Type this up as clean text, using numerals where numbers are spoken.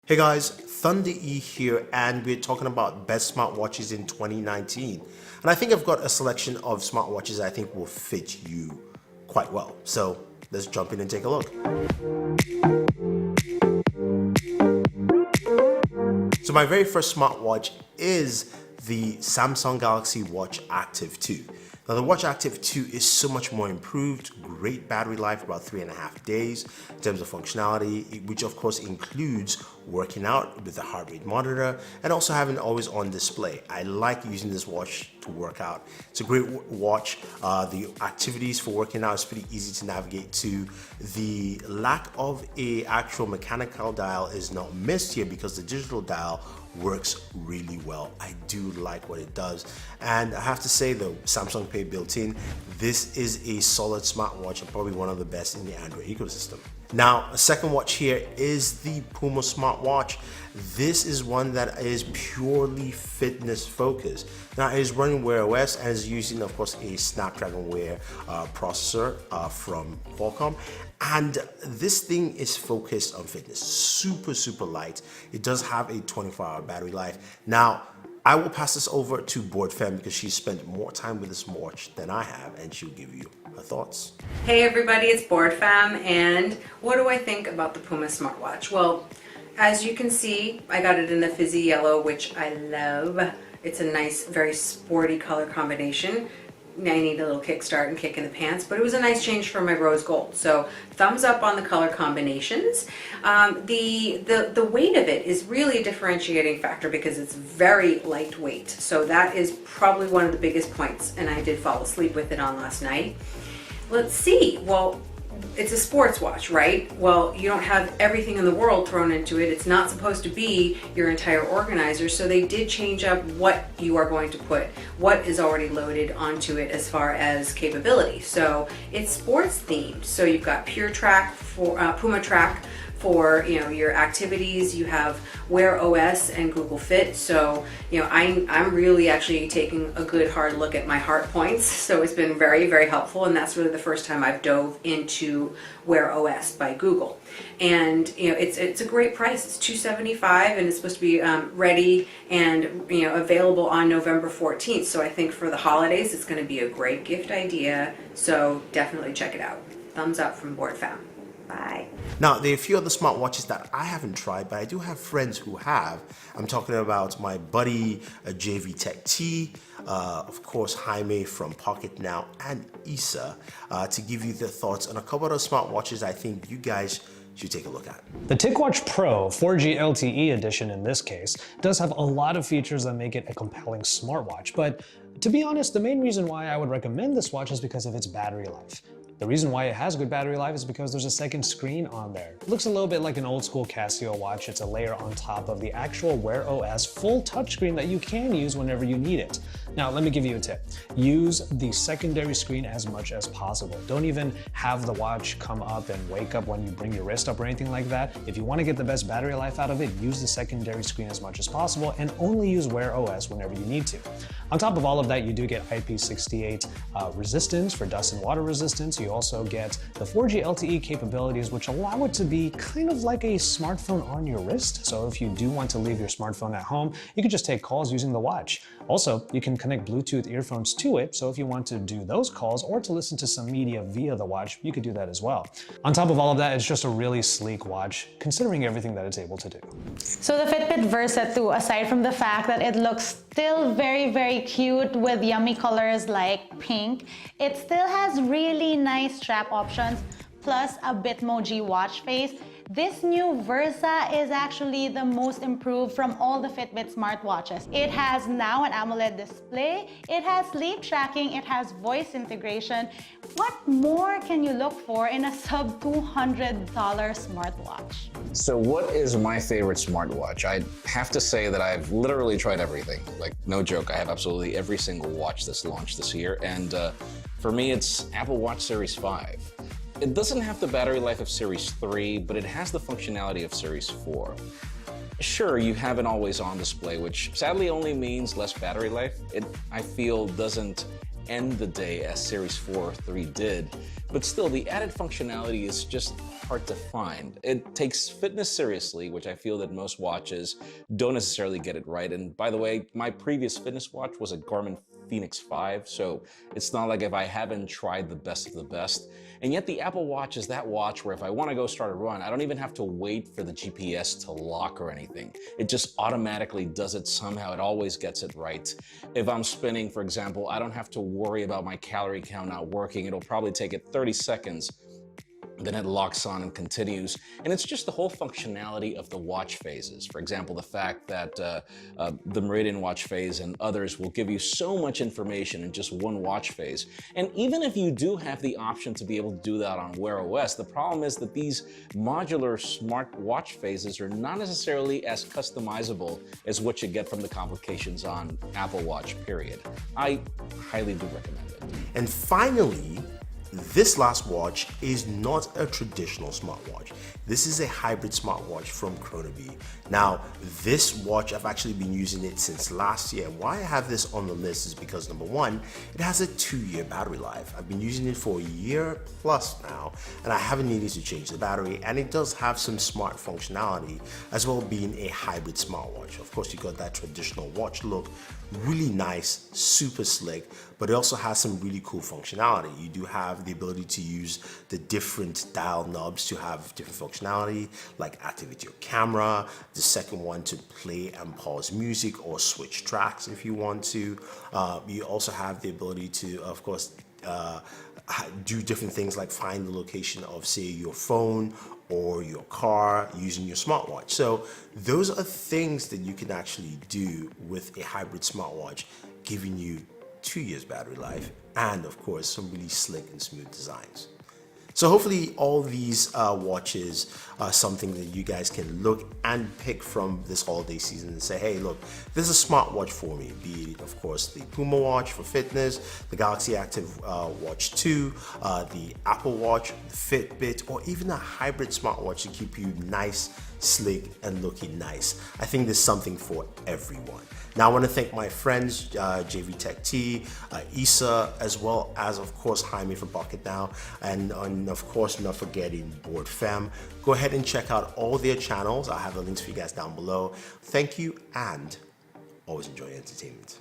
Hey guys, Thunder E here, and we're talking about best smartwatches in 2019. And I think I've got a selection of smartwatches I think will fit you quite well. So let's jump in and take a look. So my very first smartwatch is the Samsung Galaxy Watch Active 2. Now the Watch Active 2 is so much more improved, great battery life, about 3.5 days in terms of functionality, which of course includes working out with a heart rate monitor and also having always on display. I like using this watch to work out. It's a great watch. The activities for working out is pretty easy to navigate to. The lack of a actual mechanical dial is not missed here because the digital dial works really well. I do like what it does, and I have to say the Samsung Pay built-in, this is a solid smartwatch and probably one of the best in the Android ecosystem. Now, a second watch here is the Puma smartwatch. This is one that is purely fitness focused. Now it is running Wear OS and is using, of course, a Snapdragon Wear processor from Qualcomm. And this thing is focused on fitness, super light. It does have a 24-hour battery life. Now, I will pass this over to BoardFem because she spent more time with this watch than I have, and she'll give you her thoughts. Hey everybody, it's BoardFem, and what do I think about the Puma smartwatch? Well, as you can see, I got it in the fizzy yellow, which I love. It's a nice, very sporty color combination. I need a little kickstart and kick in the pants, but it was a nice change from my rose gold. So thumbs up on the color combinations. The weight of it is really a differentiating factor because it's very lightweight. So that is probably one of the biggest points, and I did fall asleep with it on last night. Let's see, well, it's a sports watch, right? Well, you don't have everything in the world thrown into it. It's not supposed to be your entire organizer, so they did change up what you are going to put, what is already loaded onto it as far as capability. So it's sports themed. So you've got Pure Track for Puma Track for your activities. You have Wear OS and Google Fit. So I'm really actually taking a good hard look at my heart points. So it's been very helpful, and that's really the first time I've dove into Wear OS by Google. And it's a great price. It's $275, and it's supposed to be ready and available on November 14th. So I think for the holidays it's going to be a great gift idea. So definitely check it out. Thumbs up from BoardFam. Bye. Now, there are a few other smartwatches that I haven't tried, but I do have friends who have. I'm talking about my buddy JV Tech T, of course Jaime from Pocket Now, and Issa to give you their thoughts on a couple of those smartwatches I think you guys should take a look at. The TicWatch Pro 4G LTE edition in this case does have a lot of features that make it a compelling smartwatch, but to be honest, the main reason why I would recommend this watch is because of its battery life. The reason why it has good battery life is because there's a second screen on there. It looks a little bit like an old school Casio watch. It's a layer on top of the actual Wear OS full touchscreen that you can use whenever you need it. Now, let me give you a tip. Use the secondary screen as much as possible. Don't even have the watch come up and wake up when you bring your wrist up or anything like that. If you want to get the best battery life out of it, use the secondary screen as much as possible and only use Wear OS whenever you need to. On top of all of that, you do get IP68 resistance for dust and water resistance. You also get the 4G LTE capabilities, which allow it to be kind of like a smartphone on your wrist. So if you do want to leave your smartphone at home, you can just take calls using the watch. Also, you can connect Bluetooth earphones to it, so if you want to do those calls or to listen to some media via the watch, you could do that as well. On top of all of that, it's just a really sleek watch, considering everything that it's able to do. So the Fitbit Versa 2, aside from the fact that it looks still very cute with yummy colors like pink, it still has really nice strap options plus a Bitmoji watch face. This new Versa is actually the most improved from all the Fitbit smartwatches. It has now an AMOLED display, it has sleep tracking, it has voice integration. What more can you look for in a sub $200 smartwatch? So what is my favorite smartwatch? I have to say that I've literally tried everything. Like, no joke, I have absolutely every single watch that's launched this year. And for me, it's Apple Watch Series 5. It doesn't have the battery life of Series 3, but it has the functionality of Series 4. Sure, you have an always-on display, which sadly only means less battery life. It, I feel, doesn't end the day as Series 4 or 3 did, but still the added functionality is just hard to find. It takes fitness seriously, which I feel that most watches don't necessarily get it right. And by the way, my previous fitness watch was a Garmin Fenix 5, so it's not like if I haven't tried the best of the best. And yet the Apple Watch is that watch where if I want to go start a run, I don't even have to wait for the GPS to lock or anything. It just automatically does it somehow. It always gets it right. If I'm spinning, for example, I don't have to worry about my calorie count not working. It'll probably take it 30 seconds. Then it locks on and continues. And it's just the whole functionality of the watch phases. For example, the fact that the Meridian watch phase and others will give you so much information in just one watch phase. And even if you do have the option to be able to do that on Wear OS, the problem is that these modular smart watch phases are not necessarily as customizable as what you get from the complications on Apple Watch, period. I highly do recommend it. And finally, this last watch is not a traditional smartwatch. This is a hybrid smartwatch from Chronobee. Now, this watch, I've actually been using it since last year. Why I have this on the list is because number one, it has a 2-year battery life. I've been using it for a year plus now, and I haven't needed to change the battery, and it does have some smart functionality as well, being a hybrid smartwatch. Of course, you got that traditional watch look, really nice, super slick, but it also has some really cool functionality. You do have the ability to use the different dial knobs to have different functionality, like activate your camera, the second one to play and pause music or switch tracks if you want to. You also have the ability to, of course, do different things like find the location of, say, your phone or your car using your smartwatch. So those are things that you can actually do with a hybrid smartwatch, giving you 2 years battery life and of course some really slick and smooth designs. So hopefully all these watches are something that you guys can look and pick from this holiday season and say, hey, look, this is a smartwatch for me. Be it, of course, the Puma watch for fitness, the Galaxy Active Watch 2, the Apple Watch, the Fitbit, or even a hybrid smartwatch to keep you nice, slick, and looking nice. I think there's something for everyone. Now I want to thank my friends, JV Tech T, Issa, as well as, of course, Jaime from Pocket Now, and of course, not forgetting Board Fam. Go ahead and check out all their channels. I'll have the links for you guys down below. Thank you, and always enjoy entertainment.